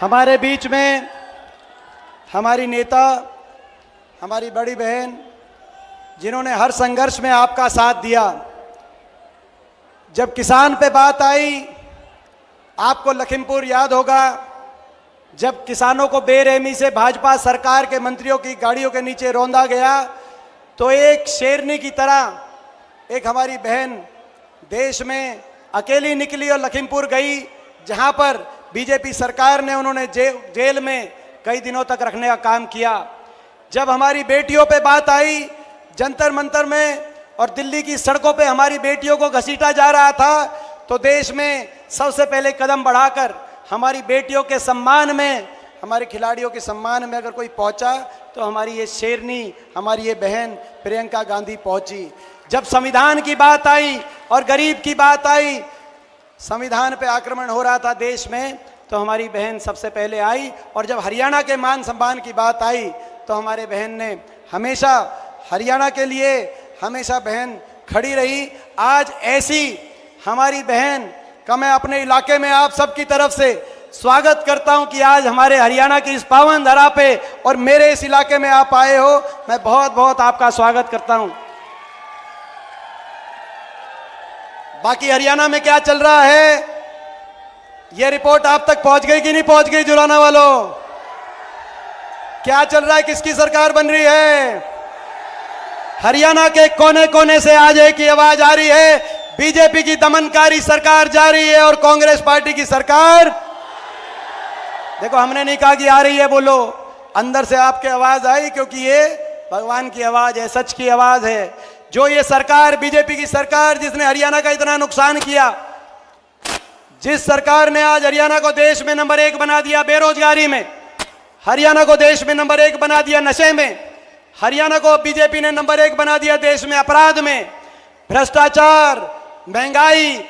हमारे बीच में हमारी नेता, हमारी बड़ी बहन, जिन्होंने हर संघर्ष में आपका साथ दिया। जब किसान पे बात आई, आपको लखीमपुर याद होगा, जब किसानों को बेरहमी से भाजपा सरकार के मंत्रियों की गाड़ियों के नीचे रौंदा गया, तो एक शेरनी की तरह एक हमारी बहन देश में अकेली निकली और लखीमपुर गई, जहां पर बीजेपी सरकार ने उन्होंने जेल में कई दिनों तक रखने का काम किया। जब हमारी बेटियों पे बात आई, जंतर मंतर में और दिल्ली की सड़कों पे हमारी बेटियों को घसीटा जा रहा था, तो देश में सबसे पहले कदम बढ़ाकर हमारी बेटियों के सम्मान में, हमारे खिलाड़ियों के सम्मान में अगर कोई पहुंचा तो हमारी ये शेरनी, हमारी ये बहन प्रियंका गांधी पहुंची। जब संविधान की बात आई और गरीब की बात आई, संविधान पे आक्रमण हो रहा था देश में, तो हमारी बहन सबसे पहले आई। और जब हरियाणा के मान सम्मान की बात आई, तो हमारे बहन ने हमेशा हरियाणा के लिए हमेशा बहन खड़ी रही। आज ऐसी हमारी बहन का मैं अपने इलाके में आप सबकी तरफ से स्वागत करता हूं कि आज हमारे हरियाणा की इस पावन धरा पे और मेरे इस इलाके में आप आए हो। मैं बहुत बहुत आपका स्वागत करता हूं। बाकी हरियाणा में क्या चल रहा है, यह रिपोर्ट आप तक पहुंच गई कि नहीं पहुंच गई? जुलाना वालों, क्या चल रहा है? किसकी सरकार बन रही है? हरियाणा के कोने कोने से आज एक ही आवाज आ रही है, बीजेपी की दमनकारी सरकार जा रही है और कांग्रेस पार्टी की सरकार। देखो, हमने नहीं कहा कि आ रही है, बोलो, अंदर से आपकी आवाज आई, क्योंकि ये भगवान की आवाज है, सच की आवाज है। जो ये सरकार, बीजेपी की सरकार, जिसने हरियाणा का इतना नुकसान किया, जिस सरकार ने आज हरियाणा को देश में नंबर 1 बना दिया बेरोजगारी में, हरियाणा को देश में नंबर 1 बना दिया नशे में, हरियाणा को बीजेपी ने नंबर 1 बना दिया देश में अपराध में, भ्रष्टाचार, महंगाई,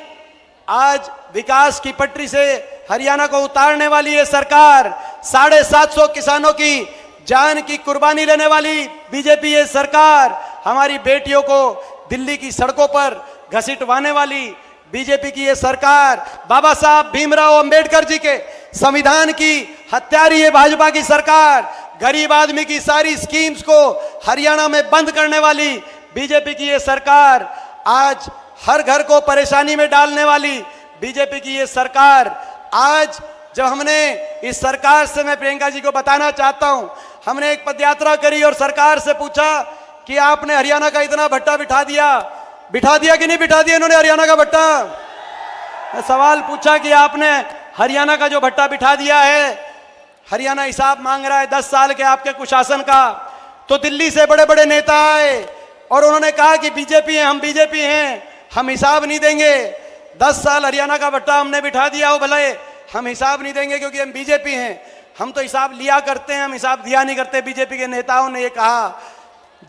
आज विकास की पटरी से हरियाणा को उतारने वाली ये सरकार, 750 किसानों की जान की कुर्बानी लेने वाली बीजेपी ये सरकार, हमारी बेटियों को दिल्ली की सड़कों पर घसीटवाने वाली बीजेपी की ये सरकार, बाबा साहब भीमराव अंबेडकर जी के संविधान की हत्यारी ये भाजपा की सरकार, गरीब आदमी की सारी स्कीम्स को हरियाणा में बंद करने वाली बीजेपी की ये सरकार, आज हर घर को परेशानी में डालने वाली बीजेपी की ये सरकार। आज जब हमने इस सरकार से, मैं प्रियंका जी को बताना चाहता हूं, हमने एक पदयात्रा करी और सरकार से पूछा कि आपने हरियाणा का इतना भट्टा बिठा दिया कि नहीं बिठा दिया इन्होंने हरियाणा का भट्टा? मैं सवाल पूछा कि आपने हरियाणा का जो भट्टा बिठा दिया है, हरियाणा हिसाब मांग रहा है 10 साल के आपके कुशासन का। तो दिल्ली से बड़े बड़े नेता आए और उन्होंने कहा कि बीजेपी है, हम बीजेपी हैं, हम हिसाब नहीं देंगे। 10 साल हरियाणा का भट्टा हमने बिठा दिया हो, भले हम हिसाब नहीं देंगे क्योंकि हम बीजेपी हैं। हम तो हिसाब लिया करते हैं, हम हिसाब दिया नहीं करते। बीजेपी के नेताओं ने ये कहा।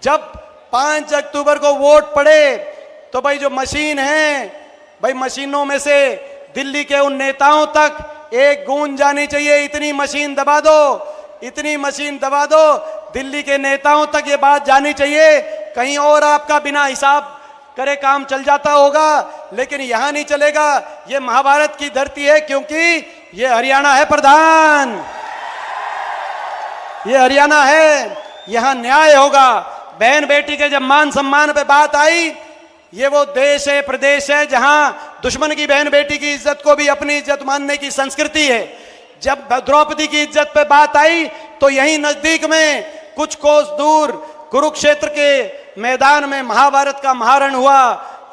जब 5 अक्टूबर को वोट पड़े तो भाई जो मशीन है, भाई मशीनों में से दिल्ली के उन नेताओं तक एक गूंज जानी चाहिए, इतनी मशीन दबा दो, इतनी मशीन दबा दो, दिल्ली के नेताओं तक ये बात जानी चाहिए। कहीं और आपका बिना हिसाब करे काम चल जाता होगा, लेकिन यहां नहीं चलेगा। ये महाभारत की धरती है, क्योंकि ये हरियाणा है प्रधान, ये हरियाणा है, यहां न्याय होगा। बहन बेटी के जब मान सम्मान पे बात आई, ये वो देश है, प्रदेश है, जहां दुश्मन की बहन बेटी की इज्जत को भी अपनी इज्जत मानने की संस्कृति है। जब द्रौपदी की इज्जत पे बात आई, तो यहीं नजदीक में कुछ कोस दूर कुरुक्षेत्र के मैदान में महाभारत का महारण हुआ।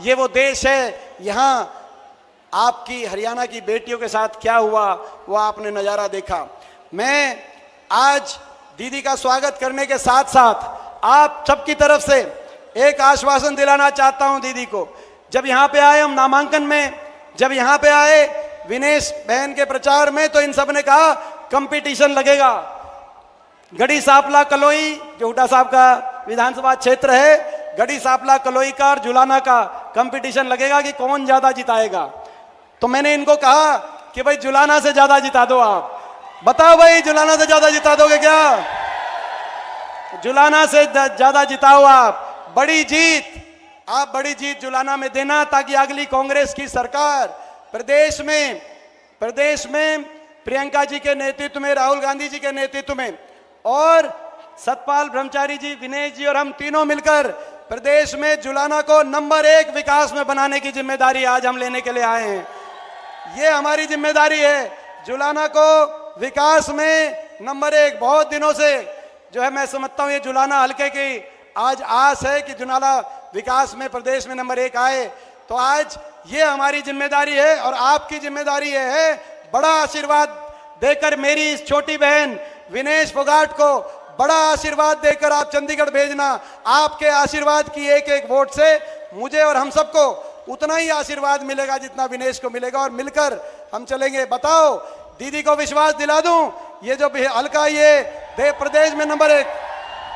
ये वो देश है, यहां आपकी हरियाणा की बेटियों के साथ क्या हुआ वो आपने नजारा देखा। मैं आज दीदी का स्वागत करने के साथ साथ आप सबकी तरफ से एक आश्वासन दिलाना चाहता हूं दीदी को। जब यहां पे आए हम नामांकन में, जब यहां पे आए विनेश बहन के प्रचार में, तो इन सब ने कहा कंपटीशन लगेगा। गढ़ी सांपला कलोई, जो हुड्डा साहब का विधानसभा क्षेत्र है, गढ़ी सांपला कलोई का और जुलाना का कंपटीशन लगेगा कि कौन ज्यादा जिताएगा। तो मैंने इनको कहा कि भाई जुलाना से ज्यादा जिता दो आप। बताओ भाई, जुलाना से ज्यादा जिता दोगे क्या? जुलाना से ज्यादा जिताओ आप। बड़ी जीत, आप बड़ी जीत जुलाना में देना, ताकि अगली कांग्रेस की सरकार प्रदेश में प्रियंका जी के नेतृत्व में, राहुल गांधी जी के नेतृत्व में और सतपाल ब्रह्मचारी जी, विनेश जी और हम तीनों मिलकर प्रदेश में जुलाना को नंबर 1 विकास में बनाने की जिम्मेदारी आज हम लेने के लिए आए हैं। ये हमारी जिम्मेदारी है, जुलाना को विकास में नंबर 1। बहुत दिनों से जो है मैं समझता हूं ये जुलाना हल्के की आज आस है कि जुलाना विकास में प्रदेश में नंबर 1 आए। तो आज ये हमारी जिम्मेदारी है और आपकी जिम्मेदारी ये है बड़ा आशीर्वाद देकर मेरी इस छोटी बहन विनेश फोगाट को बड़ा आशीर्वाद देकर आप चंडीगढ़ भेजना। आपके आशीर्वाद की एक एक वोट से मुझे और हम सबको उतना ही आशीर्वाद मिलेगा जितना विनेश को मिलेगा और मिलकर हम चलेंगे। बताओ दीदी को विश्वास दिला दूं, ये जो हल्का ये प्रदेश में नंबर 1